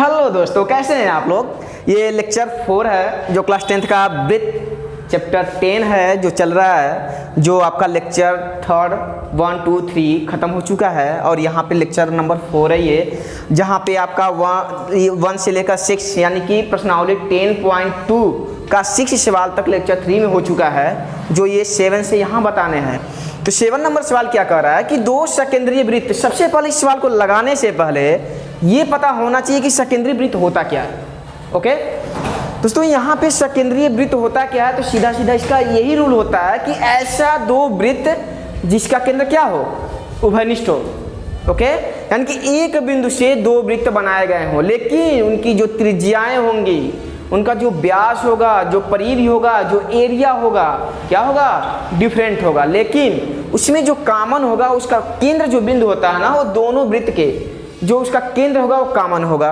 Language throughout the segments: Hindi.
हेलो दोस्तों, कैसे हैं आप लोग। ये लेक्चर 4 है जो क्लास 10th का ब्रीथ चैप्टर 10 है जो चल रहा है, जो आपका लेक्चर 3 1 2 3 ख़त्म हो चुका है और यहाँ पे लेक्चर नंबर 4 है ये, जहाँ पे आपका 1 से लेकर 6 यानी कि प्रश्नावली 10.2 का 6 सवाल तक लेक्चर 3 में हो चुका है, जो ये 7 से यहाँ बताने हैं। तो 7 नंबर सवाल क्या कह रहा है कि दो सेकेंडरी वृत्त। सबसे पहले इस सवाल को लगाने से पहले ये पता होना चाहिए कि सेकेंडरी वृत्त होता क्या है। ओके दोस्तों, यहाँ पे सेकेंडरी वृत्त होता क्या है, तो सीधा सीधा इसका यही रूल होता है कि ऐसा दो वृत्त जिसका केंद्र क्या हो, उभयनिष्ठ हो। ओके, यानी कि एक बिंदु से दो वृत्त बनाए गए हों, लेकिन उनकी जो त्रिज्याएं होंगी, उनका जो व्यास होगा, जो परिधि होगा, जो एरिया होगा, क्या होगा, डिफरेंट होगा, लेकिन उसमें जो कॉमन होगा, उसका केंद्र जो बिंदु होता है ना, वो दोनों वृत्त के जो उसका केंद्र होगा वो कॉमन होगा,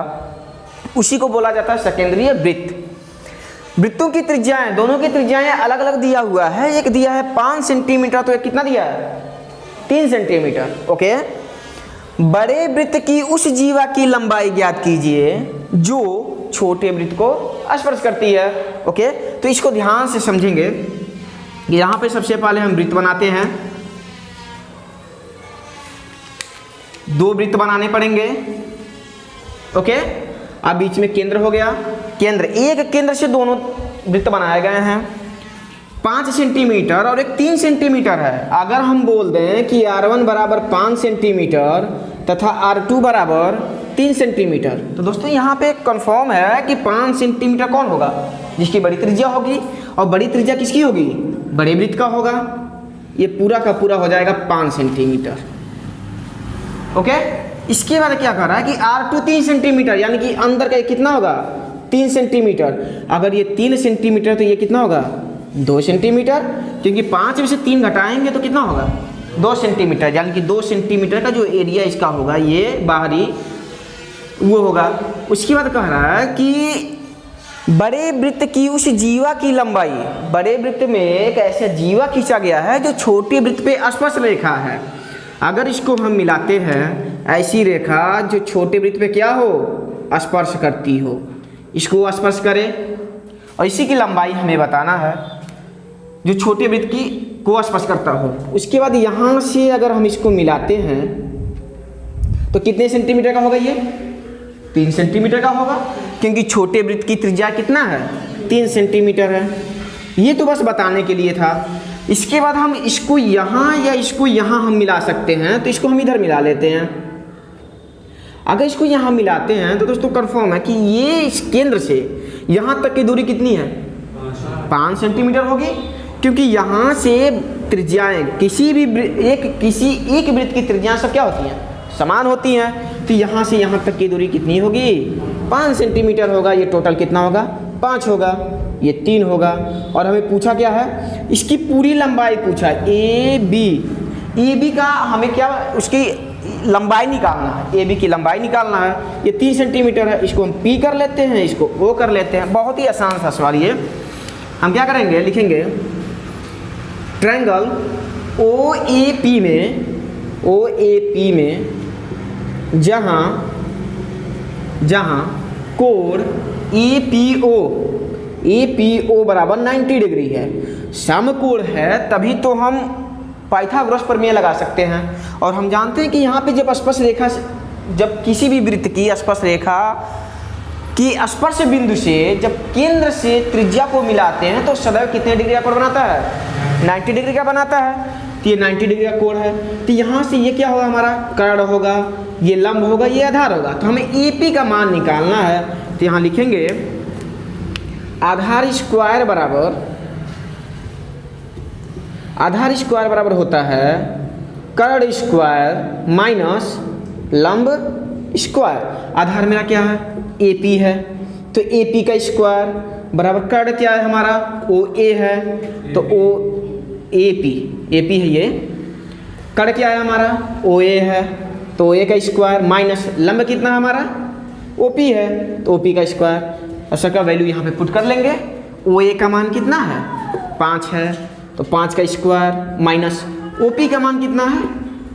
उसी को बोला जाता है सेकेंडरी वृत्त। वृत्तों की त्रिज्याएं, दोनों की त्रिज्याएं अलग अलग दिया हुआ है। एक दिया है 5 सेंटीमीटर, तो एक कितना दिया है, 3 सेंटीमीटर। ओके, बड़े वृत्त की उस जीवा की लंबाई ज्ञात कीजिए जो छोटे वृत्त को स्पर्श करती है। ओके, तो इसको ध्यान से समझेंगे। यहाँ पे सबसे पहले हम वृत्त बनाते हैं, दो वृत्त बनाने पड़ेंगे। ओके, अब बीच में केंद्र हो गया, केंद्र, एक केंद्र से दोनों वृत्त बनाए गए हैं। 5 सेंटीमीटर और एक 3 सेंटीमीटर है। अगर हम बोल दें कि R1 बराबर 5 सेंटीमीटर तथा R2 बराबर 3 सेंटीमीटर, तो दोस्तों यहाँ पे कंफर्म है कि 5 सेंटीमीटर कौन होगा, जिसकी बड़ी त्रिज्या होगी, और बड़ी त्रिज्या किसकी होगी, बड़े वृत्त का होगा। ये पूरा का पूरा हो जाएगा 5 सेंटीमीटर। ओके, इसके बाद क्या कर रहा है कि R2 3 सेंटीमीटर, यानी कि अंदर का कितना होगा, 3 सेंटीमीटर। अगर ये 3 सेंटीमीटर तो ये कितना होगा, 2 सेंटीमीटर, क्योंकि 5 में से 3 घटाएंगे तो कितना होगा, 2 सेंटीमीटर, यानी कि 2 सेंटीमीटर का जो एरिया इसका होगा, ये बाहरी वो होगा। उसके बाद कह रहा है कि बड़े वृत्त की उस जीवा की लंबाई, बड़े वृत्त में एक ऐसा जीवा खींचा गया है जो छोटे वृत्त पे स्पर्श रेखा है। अगर इसको हम मिलाते हैं, ऐसी रेखा जो छोटे वृत्त पे क्या हो, स्पर्श करती हो, इसको स्पर्श करे और इसी की लंबाई हमें बताना है जो छोटे वृत्त की को स्पर्श करता हो। उसके बाद यहाँ से अगर हम इसको मिलाते हैं तो कितने सेंटीमीटर का होगा, ये 3 सेंटीमीटर का होगा, क्योंकि छोटे वृत्त की त्रिज्या कितना है, 3 सेंटीमीटर है। ये तो बस बताने के लिए था। इसके बाद हम इसको यहाँ या इसको यहाँ हम मिला सकते हैं, तो इसको हम इधर मिला लेते हैं। अगर इसको यहाँ मिलाते हैं तो दोस्तों कंफर्म है कि ये इस केंद्र से यहाँ तक की दूरी कितनी है, 5 सेंटीमीटर होगी, क्योंकि यहाँ से त्रिज्याएं किसी एक वृत्त की त्रिज्याएं सब क्या होती हैं, समान होती हैं। तो यहाँ से यहाँ तक की दूरी कितनी होगी, 5 सेंटीमीटर होगा। ये टोटल कितना होगा, 5 होगा, ये 3 होगा। और हमें पूछा क्या है, इसकी पूरी लंबाई पूछा है, ए बी का हमें क्या, उसकी लंबाई निकालना है, ए बी की लंबाई निकालना है। ये 3 सेंटीमीटर है, इसको हम पी कर लेते हैं, इसको ओ कर लेते हैं। बहुत ही आसान सा सवाल ये। हम क्या करेंगे, लिखेंगे ट्रायंगल ओ ए पी में जहाँ कोण ए पी ओ बराबर 90 डिग्री है, समकोण है, तभी तो हम पाइथागोरस प्रमेय लगा सकते हैं। और हम जानते हैं कि यहाँ पे जब स्पर्श रेखा, जब किसी भी वृत्त की स्पर्श रेखा की स्पर्श बिंदु से जब केंद्र से त्रिज्या को मिलाते हैं तो सदैव कितने डिग्री का कोण बनाता है, 90 डिग्री का बनाता है। तो ये 90 डिग्री का कोण है, तो यहाँ से ये क्या होगा, हमारा कर्ण होगा, ये लंब होगा, ये आधार होगा। तो हमें AP का मान निकालना है। तो यहाँ लिखेंगे आधार स्क्वायर बराबर होता है कर्ण स्क्वायर माइनस लंब स्क्वायर। आधार मेरा क्या है, AP है, तो AP का स्क्वायर बराबर कर्ण क्या है हमारा, OA है, तो AP है, ये कर्ण क्या है हमारा, OA है, तो OA का स्क्वायर माइनस लंब कितना है हमारा, OP है, तो OP का स्क्वायर। और सबका वैल्यू यहाँ पे पुट कर लेंगे। OA का मान कितना है, 5 है, तो 5 का स्क्वायर माइनस OP का मान कितना है,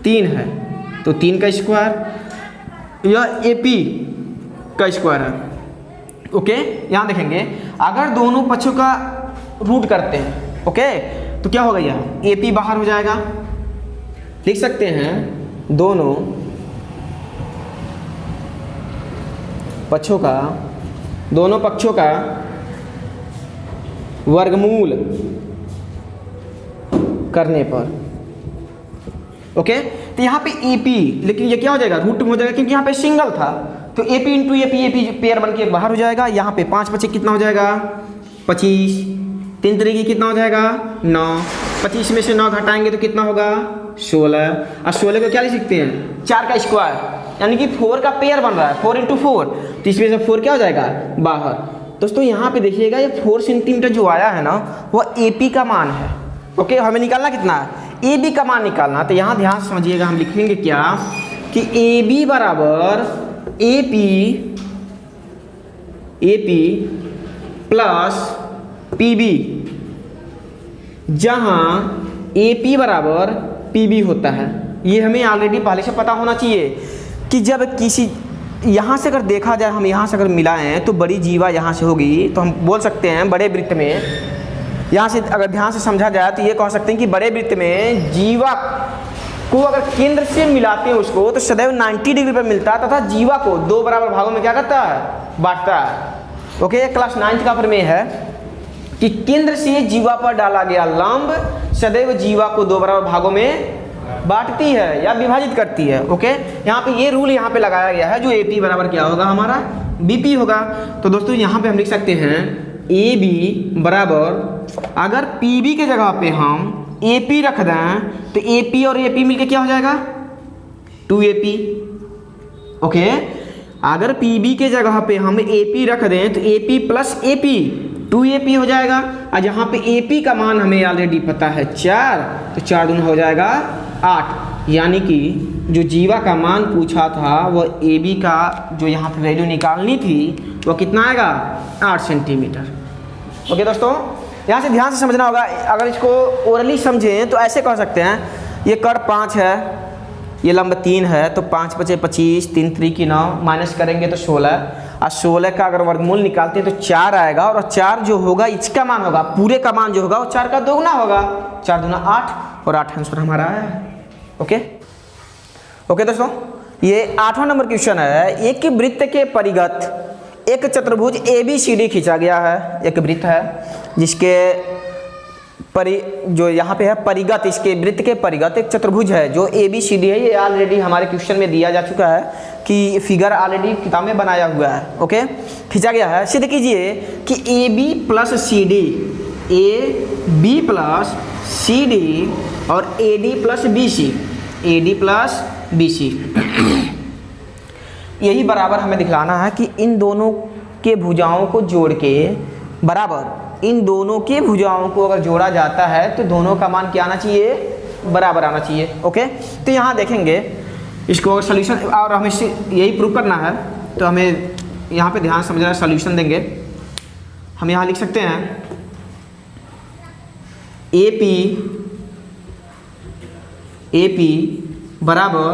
3 है, तो 3 का स्क्वायर। यह AP का स्क्वायर है। ओके, यहाँ देखेंगे अगर दोनों पक्षों का रूट करते हैं, ओके, तो क्या होगा, यहाँ ए पी बाहर हो जाएगा। लिख सकते हैं दोनों पक्षों का वर्गमूल करने पर। ओके, तो यहाँ पे AP, लेकिन ये क्या हो जाएगा, रूट में हो जाएगा क्योंकि यहाँ पे सिंगल था, तो AP इंटू AP पेयर बन के बाहर हो जाएगा। यहाँ पे 5 5 कितना हो जाएगा, 25, 3 3 कितना हो जाएगा, 9, 25 में से 9 घटाएंगे तो कितना होगा, 16। और 16 को क्या लिख सकते हैं, 4 का स्क्वायर, यानी कि 4 का पेयर बन रहा है, 4 इंटू 4, तो इसमें से 4 क्या हो जाएगा, बाहर। दोस्तों यहाँ पे देखिएगा ये 4 सेंटीमीटर जो आया है ना, वह AP का मान है। ओके, हमें निकालना कितना है, AB का मान निकालना। तो यहाँ ध्यान से समझिएगा, हम लिखेंगे क्या कि AB बराबर AP प्लस PB, जहाँ AP बराबर PB होता है। ये हमें ऑलरेडी पहले से पता होना चाहिए कि जब किसी यहाँ से अगर देखा जाए, हम यहाँ से अगर मिलाएं तो बड़ी जीवा यहाँ से होगी, तो हम बोल सकते हैं बड़े वृत्त में, यहाँ से अगर ध्यान से समझा जाए तो ये कह सकते हैं कि बड़े वृत्त में जीवा को अगर केंद्र से मिलाते हैं उसको, तो सदैव 90 डिग्री पर मिलता है, तथा जीवा को 2 बराबर भागों में क्या करता है, बांटता है। ओके, क्लास 9 का प्रमेय है कि केंद्र से जीवा पर डाला गया लंब सदैव जीवा को 2 बराबर भागों में बांटती है या विभाजित करती है। ओके, यहाँ पे ये रूल यहाँ पे लगाया गया है, जो AP बराबर क्या होगा, हमारा BP होगा। तो दोस्तों यहाँ पे हम लिख सकते हैं AB बराबर, अगर PB के जगह पे हम AP रख दें तो AP और AP मिलके क्या हो जाएगा, 2AP। ओके, अगर PB के जगह पे हम AP रख दें तो AP प्लस AP 2AP हो जाएगा। और जहाँ पे AP का मान हमें ऑलरेडी पता है 4, तो 4 दूना हो जाएगा 8, यानी कि जो जीवा का मान पूछा था वह AB का जो यहाँ पे वैल्यू निकालनी थी वह कितना आएगा, 8 सेंटीमीटर। ओके दोस्तों, यहाँ से ध्यान से समझना होगा। अगर इसको ओरली समझें तो ऐसे कह सकते हैं, ये कड़ 5 है, ये लंब 3 है, तो 5 5 25, 3 3 की 9, माइनस करेंगे तो 16, और 16 का अगर वर्गमूल निकालते हैं तो 4 आएगा, और 4 जो होगा इसका मान होगा, पूरे का मान जो होगा वो 4 का दोगुना होगा, 4 दूना 8, और 8 आंसर हमारा है। ओके ओके दोस्तों, ये 8वां नंबर क्वेश्चन है। एक वृत्त के परिगत एक चतुर्भुज ABCD खींचा गया है। एक वृत्त है जिसके जो यहाँ पे है परिगत, इसके वृत्त के परिगत एक चतुर्भुज है जो ABCD है। ये ऑलरेडी हमारे क्वेश्चन में दिया जा चुका है कि फिगर ऑलरेडी किताब में बनाया हुआ है। ओके, खींचा गया है। सिद्ध कीजिए कि AB प्लस CD और AD प्लस BC यही बराबर हमें दिखलाना है कि इन दोनों के भुजाओं को जोड़ के बराबर, इन दोनों के भुजाओं को अगर जोड़ा जाता है तो दोनों का मान क्या आना चाहिए, बराबर आना चाहिए। ओके, तो यहाँ देखेंगे इसको अगर सोल्यूशन, और हमें यही प्रूव करना है तो हमें यहाँ पे ध्यान समझना, सोल्यूशन देंगे। हम यहाँ लिख सकते हैं AP बराबर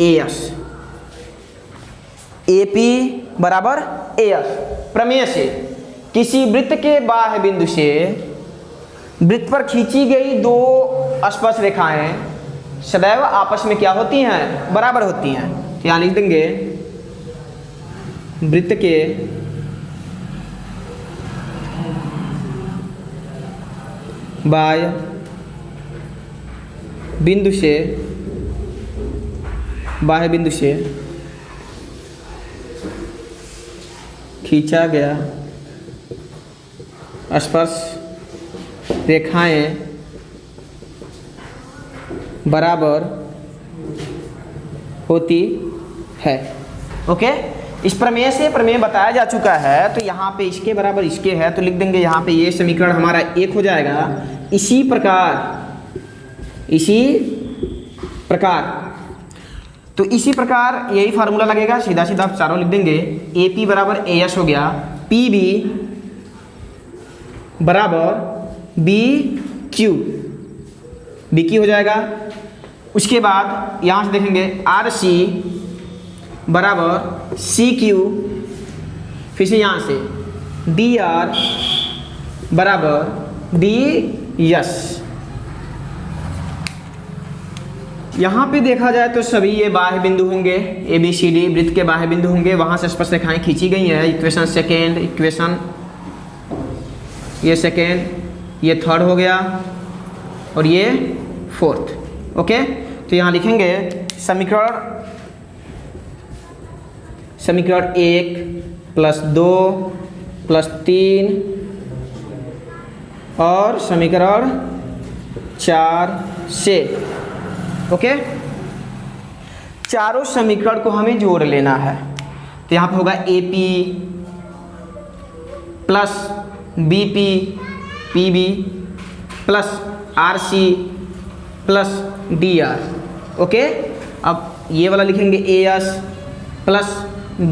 AS, AP बराबर AS। प्रमेय से किसी वृत्त के बाह्य बिंदु से वृत्त पर खींची गई 2 स्पर्श रेखाएं सदैव आपस में क्या होती हैं, बराबर होती हैं। यहाँ लिख देंगे वृत्त के बाह्य बिंदु से खींचा गया स्पर्श रेखाएं बराबर होती है। ओके, इस प्रमेय से प्रमेय बताया जा चुका है, तो यहाँ पे इसके बराबर इसके है, तो लिख देंगे यहाँ पे ये समीकरण हमारा 1 हो जाएगा। इसी प्रकार यही फार्मूला लगेगा, सीधा सीधा आप चारों लिख देंगे। AP बराबर AS हो गया, PB बराबर BQ हो जाएगा। उसके बाद यहाँ से देखेंगे RC बराबर सी क्यू, फिर से यहाँ से डी आर बराबर डी यस। यहाँ पे देखा जाए तो सभी ये बाह्य बिंदु होंगे, ए बी सी डी वृत्त के बाह्य बिंदु होंगे, वहाँ से स्पर्श रेखाएं खींची गई हैं। इक्वेशन सेकेंड, इक्वेशन ये सेकेंड, ये थर्ड हो गया और ये फोर्थ। ओके, तो यहाँ लिखेंगे समीकरण 1 + 2 + 3 और समीकरण 4 से। ओके, चारों समीकरण को हमें जोड़ लेना है। तो यहाँ पे होगा AP plus BP PB plus RC plus DR। Okay, अब ये वाला लिखेंगे AS plus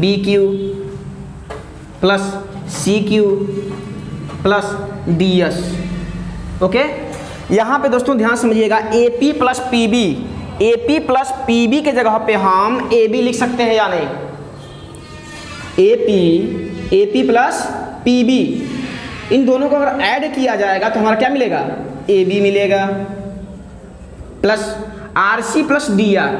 BQ plus CQ plus DS। Okay, यहाँ पे दोस्तों ध्यान समझिएगा, AP प्लस PB के जगह पे हम AB लिख सकते हैं या नहीं? AP प्लस PB, इन दोनों को अगर ऐड किया जाएगा तो हमारा क्या मिलेगा? AB मिलेगा प्लस RC प्लस DR,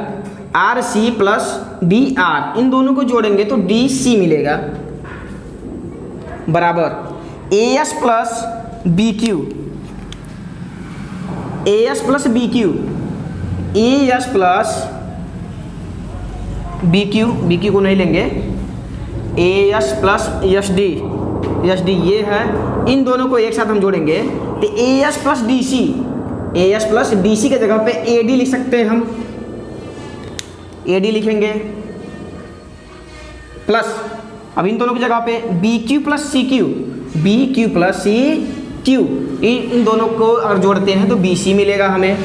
इन दोनों को जोड़ेंगे तो DC मिलेगा बराबर AS plus BQ, AS plus BQ को नहीं लेंगे, AS प्लस SD ये है, इन दोनों को एक साथ हम जोड़ेंगे तो AS प्लस DC के जगह पे AD लिख सकते हैं हम, AD लिखेंगे प्लस अब इन दोनों की जगह पे BQ प्लस CQ, इन दोनों को अगर जोड़ते हैं तो BC मिलेगा हमें,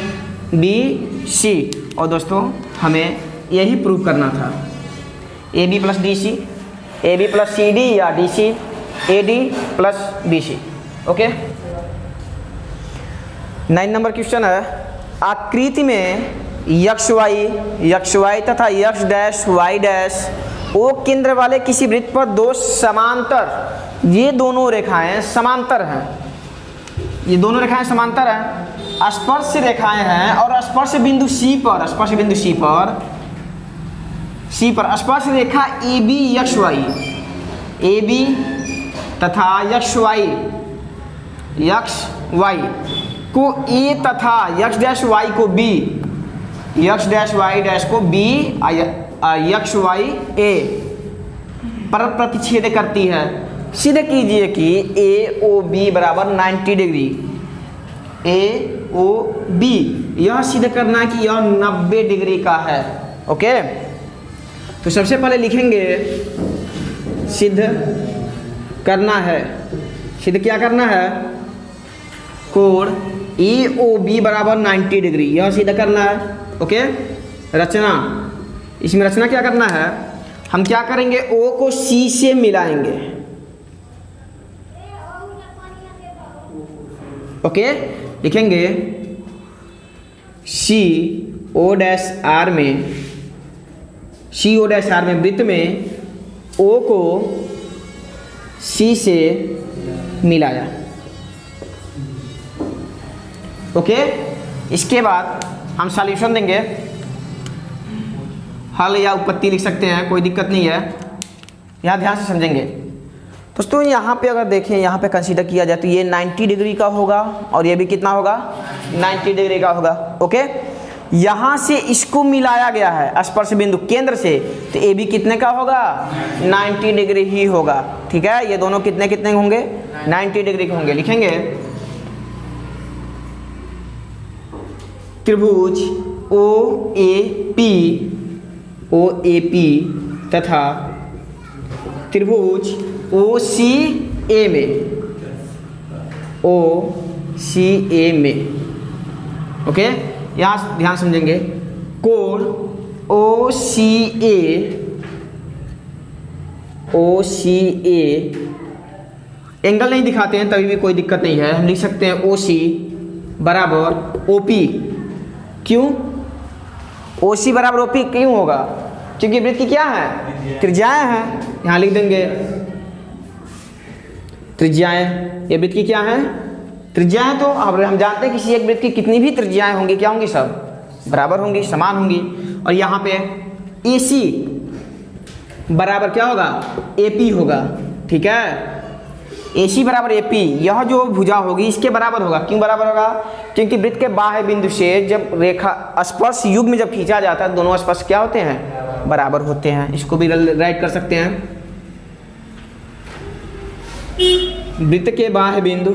BC। और दोस्तों हमें यही प्रूव करना था, AB plus DC, AB plus CD या DC, AD plus BC। Okay, 9 number question है, आकृति में XY तथा X dash Y dash O केंद्र वाले किसी वृत्त पर दो समांतर, ये दोनों रेखाएं समांतर हैं, ये दोनों रेखाएं समांतर हैं, स्पर्श रेखाएं हैं और स्पर्श बिंदु C पर स्पर्श रेखा AB तथा XY को A तथा X डैश Y को B, X dash Y dash को B XY A पर प्रतिच्छेद करती है। सिद्ध कीजिए कि AOB बराबर 90 डिग्री, AOB यह सिद्ध करना है कि यह 90 डिग्री का है। ओके, तो सबसे पहले लिखेंगे सिद्ध करना है, सिद्ध क्या करना है? कोण AOB बराबर 90 डिग्री, यह सिद्ध करना है। ओके, रचना, इसमें रचना क्या करना है? हम क्या करेंगे? O को C से मिलाएंगे। ओके, लिखेंगे CO डैश R में वृत्त में O को C से मिलाया। ओके, इसके बाद हम सॉल्यूशन देंगे, हल या उत्पत्ति लिख सकते हैं, कोई दिक्कत नहीं है, यहाँ ध्यान से समझेंगे। दोस्तों यहाँ पे अगर देखें, यहाँ पे कंसीडर किया जाए तो ये 90 डिग्री का होगा और ये भी कितना होगा? 90 डिग्री का होगा। ओके, यहाँ से इसको मिलाया गया है स्पर्श बिंदु केंद्र से, तो ए बी कितने का होगा? 90 डिग्री ही होगा। ठीक है, ये दोनों कितने कितने होंगे? 90 डिग्री के होंगे। लिखेंगे त्रिभुज OAP तथा त्रिभुज OCA में, ओके, यहाँ ध्यान समझेंगे, कोण OCA एंगल नहीं दिखाते हैं तभी भी कोई दिक्कत नहीं है, हम लिख सकते हैं OC बराबर OP। क्यों OC बराबर OP क्यों होगा? क्योंकि वृत्त की क्या है? त्रिज्याएं हैं, यहाँ लिख देंगे त्रिज्याएं। ये वृत्त की क्या है? त्रिज्याएं। तो अब हम जानते हैं किसी एक वृत्त की कितनी भी त्रिज्याएं होंगी क्या होंगी? सब बराबर होंगी, समान होंगी। और यहाँ पे AC बराबर क्या होगा? AP होगा। ठीक है, AC बराबर AP, यह जो भुजा होगी इसके बराबर होगा। क्यों बराबर होगा? क्योंकि वृत्त के बाह्य बिंदु से जब रेखा स्पर्श युग्म में जब खींचा जाता है दोनों स्पर्श क्या होते हैं? बराबर होते हैं। इसको भी राइट कर सकते हैं। वृत्त के बाह्य बिंदु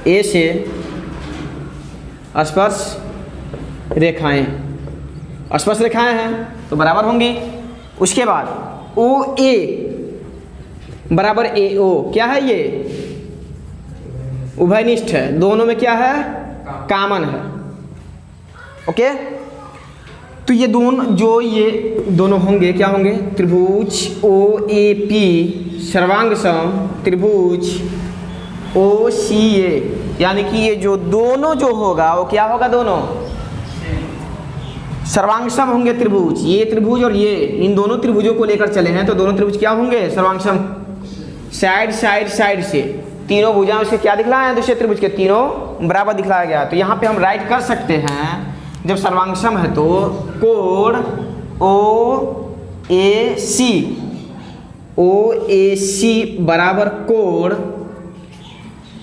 A से स्पर्श रेखाएं हैं तो बराबर होंगी। उसके बाद OA बराबर AO, क्या है ये? उभयनिष्ठ है, दोनों में क्या है? कॉमन है। ओके, तो ये दोनों होंगे क्या होंगे? त्रिभुज OAP सर्वांग सम त्रिभुज OCA, यानी कि ये जो दोनों जो होगा वो क्या होगा? दोनों सर्वांग सम होंगे त्रिभुज। ये त्रिभुज और ये, इन दोनों त्रिभुजों को लेकर चले हैं तो दोनों त्रिभुज क्या होंगे? सर्वांग सम। साइड से तीनों भुजाएं उसके क्या दिखलाए हैं? दूसरे त्रिभुज के तीनों बराबर दिखलाया गया। तो यहाँ पे हम राइट कर सकते हैं, जब सर्वांग सम है तो कोण OAC बराबर कोण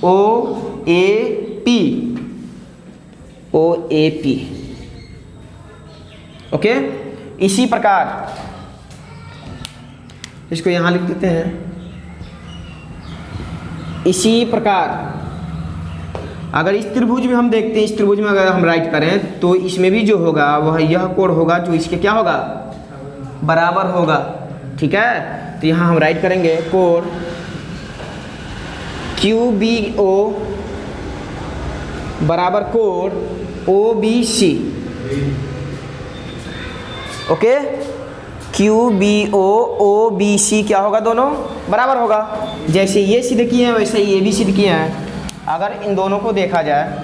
OAP। ओके, इसी प्रकार इसको यहाँ लिख देते हैं। इसी प्रकार अगर इस त्रिभुज में हम देखते हैं, इस त्रिभुज में अगर हम राइट करें तो इसमें भी जो होगा वह यह कोण होगा जो इसके क्या होगा? बराबर होगा। ठीक है, तो यहाँ हम राइट करेंगे कोण QBO बराबर कोण OBC। ओके, QBO OBC क्या होगा? दोनों बराबर होगा। जैसे ये सिद्ध किए हैं वैसे ये भी सिद्ध किए हैं। अगर इन दोनों को देखा जाए,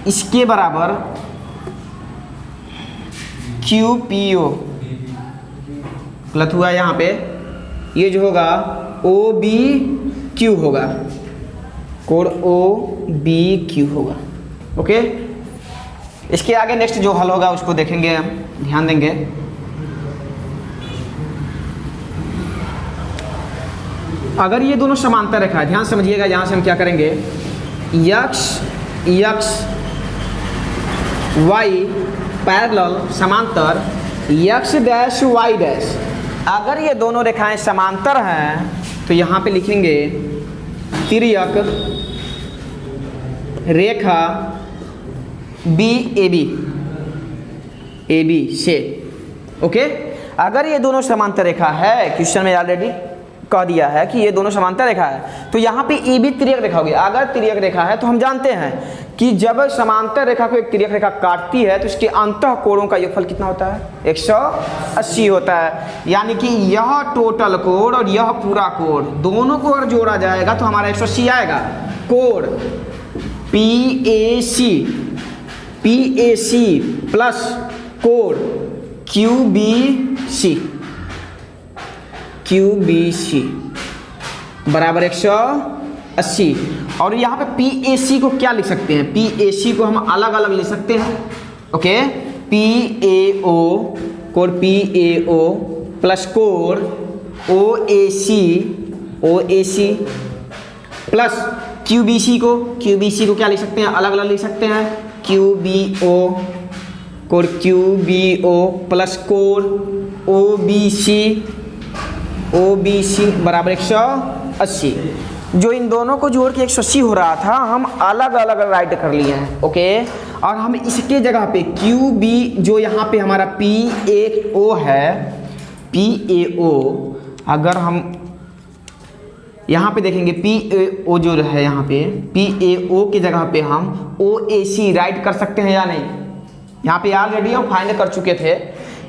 इसके बराबर QPO गलत हुआ यहाँ पे, ये जो होगा OBQ होगा, कोण OBQ होगा। ओके, इसके आगे नेक्स्ट जो हल होगा उसको देखेंगे हम, ध्यान देंगे। अगर ये दोनों समांतर रेखा है, ध्यान समझिएगा, यहाँ से हम क्या करेंगे? x y पैरेलल समांतर x डैश y डैश। अगर ये दोनों रेखाएं समांतर हैं तो यहाँ पे लिखेंगे तिर्यक रेखा AB से। ओके, अगर ये दोनों समांतर रेखा है, क्वेश्चन में ऑलरेडी कह दिया है कि ये दोनों समांतर रेखा है, तो यहाँ पे AB तिर्यक रेखा होगी। अगर तिर्यक रेखा है तो हम जानते हैं कि जब समांतर रेखा को एक तिर्यक रेखा काटती है तो इसके अंतः कोणों का योगफल कितना होता है? 180 होता है। यानी कि यह टोटल कोण और यह पूरा कोण दोनों को अगर जोड़ा जाएगा तो हमारा 180 आएगा। कोण PAC प्लस कोण QBC बराबर 180। और यहाँ पे PAC को क्या लिख सकते हैं? PAC को हम अलग अलग लिख सकते हैं। ओके, PAO कोण PAO प्लस कोण OAC प्लस QBC को क्या लिख सकते हैं? अलग अलग लिख सकते हैं। QBO कोण QBO प्लस कोण OBC बराबर 180। जो इन दोनों को जोड़ के 180 हो रहा था, हम अलग अलग राइट कर लिए हैं। ओके, और हम इसके जगह पे QB जो यहाँ पे हमारा PAO है, PAO अगर हम यहाँ पे देखेंगे PAO जो है, यहाँ पे PAO की जगह पे हम OAC राइट कर सकते हैं या नहीं? यहाँ पे ऑलरेडी हम फाइंड कर चुके थे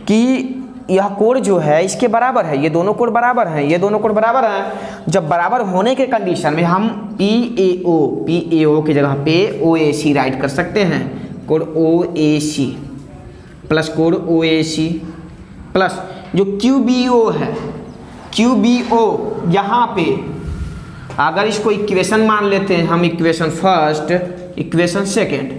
कि यह कोण जो है इसके बराबर है, ये दोनों कोण बराबर हैं, ये दोनों कोण बराबर हैं। जब बराबर होने के कंडीशन में हम PAO की जगह पे OAC राइट कर सकते हैं, कोण OAC। प्लस कोण OAC प्लस जो QBO है, QBO यहाँ पे अगर इसको इक्वेशन मान लेते हैं हम, इक्वेशन फर्स्ट, इक्वेशन सेकेंड,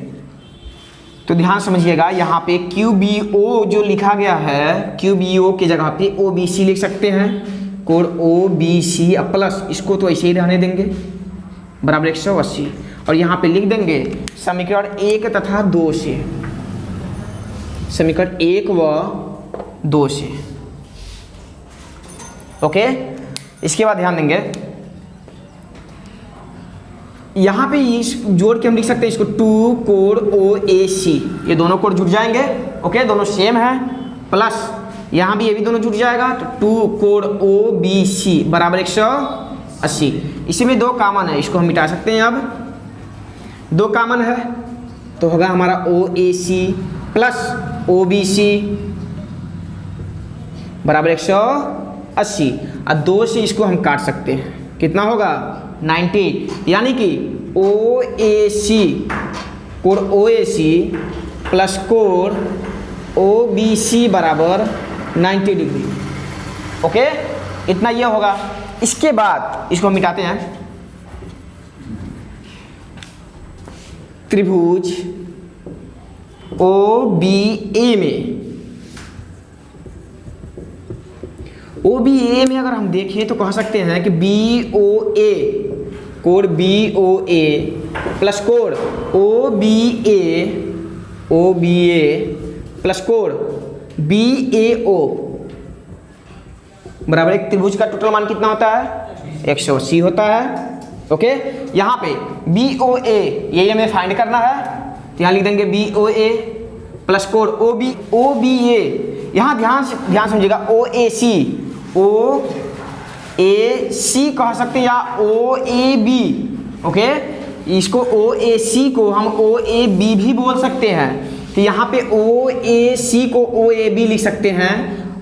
तो ध्यान समझिएगा यहाँ पे QBO जो लिखा गया है, QBO की जगह पे OBC लिख सकते हैं, कोण OBC प्लस इसको तो ऐसे ही रहने देंगे बराबर 180, और यहाँ पे लिख देंगे समीकरण 1 तथा 2 से, समीकरण 1 व 2 से। ओके, इसके बाद ध्यान देंगे यहाँ पे इस जोड़ के हम लिख सकते हैं इसको 2 कोण OAC, ये दोनों कोण जुड़ जाएंगे। ओके, दोनों सेम है, प्लस यहाँ भी ये भी दोनों जुड़ जाएगा, तो 2 कोण OBC बराबर 180। इसी में 2 कॉमन है, इसको हम मिटा सकते हैं। अब 2 कॉमन है तो होगा हमारा OAC प्लस OBC बराबर 180, और 2 से इसको हम काट सकते हैं, कितना होगा 90, यानी कि OAC कोण OAC प्लस कोण OBC बराबर 90 डिग्री। ओके, इतना ये होगा। इसके बाद इसको हम मिटाते हैं, त्रिभुज OBA में, OBA में अगर हम देखें तो कह सकते हैं कि BOA कोण BOA प्लस कोण OBA प्लस कोण BAO बराबर एक त्रिभुज का टोटल मान कितना होता है 180 होता है। ओके, यहाँ पे BOA ये हमें फाइंड करना है, तो यहाँ लिख देंगे BOA प्लस कोण OBA, यहाँ ध्यान समझिएगा OAC कह सकते हैं या OAB। ओके, इसको OAC को हम OAB भी बोल सकते हैं, तो यहाँ पे OAC को OAB लिख सकते हैं,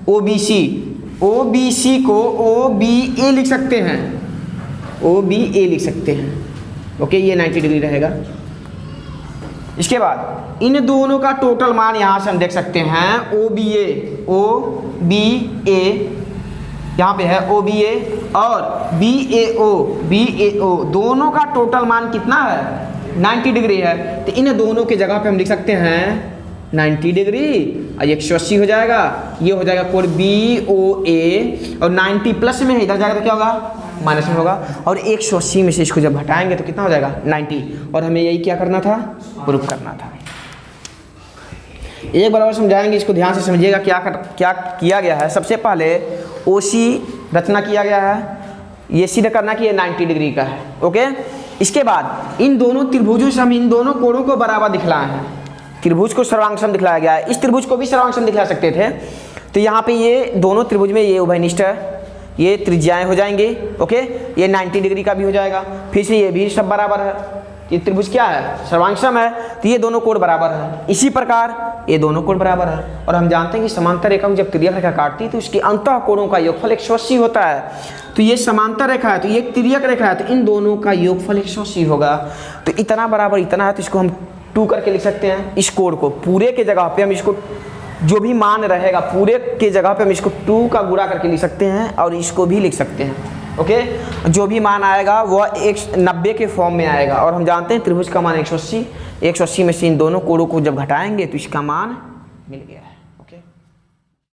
OBC को OBA लिख सकते हैं, OBA लिख सकते हैं। ओके, ये 90 डिग्री रहेगा। इसके बाद इन दोनों का टोटल मान यहाँ से हम देख सकते हैं, OBA यहाँ पे है OBA और BAO दोनों का टोटल मान कितना है 90 डिग्री है, तो इन दोनों के जगह पे हम लिख सकते हैं 90 डिग्री और 180 हो जाएगा, ये हो जाएगा कोण BOA, और 90 प्लस में है, इधर जाएगा तो क्या होगा माइनस में होगा, और 180 में से इसको जब हटाएंगे तो कितना हो जाएगा 90, और हमें यही क्या करना था, प्रूफ करना था। एक बार और समझाएंगे, इसको ध्यान से समझिएगा क्या किया गया है। सबसे पहले OC रचना किया गया है, ये सीधा करना कि ये 90 डिग्री का है। ओके, इसके बाद इन दोनों त्रिभुजों से हम इन दोनों कोणों को बराबर दिखलाए हैं, त्रिभुज को सर्वांगसम दिखलाया गया है, इस त्रिभुज को भी सर्वांगसम दिखला सकते थे, तो यहाँ पे ये दोनों त्रिभुज में ये उभयनिष्ठ है, ये त्रिज्याएं हो जाएंगे। ओके, ये 90 डिग्री का भी हो जाएगा, फिर से ये भी सब बराबर है, ये त्रिभुज क्या है सर्वांगसम है, तो ये दोनों कोण बराबर है। इसी प्रकार ये दोनों कोण बराबर है, और हम जानते हैं कि समांतर रेखा को जब तिर्यक रेखा काटती है तो इसके अंतः कोणों का योगफल 180 होता है, तो ये समांतर रेखा है, तो ये तिर्यक रेखा है, तो इन दोनों का योगफल 180 होगा। तो इतना बराबर इतना है, तो इसको हम 2 करके लिख सकते हैं। इस कोण को पूरे के जगह पे हम इसको जो भी मान रहेगा पूरे के जगह पे हम इसको 2 का गुणा करके लिख सकते हैं, और इसको भी लिख सकते हैं। ओके, जो भी मान आएगा वह 190 के फॉर्म में आएगा, और हम जानते हैं त्रिभुज का मान 180 में से इन दोनों कोणों को जब घटाएंगे तो इसका मान मिल गया है।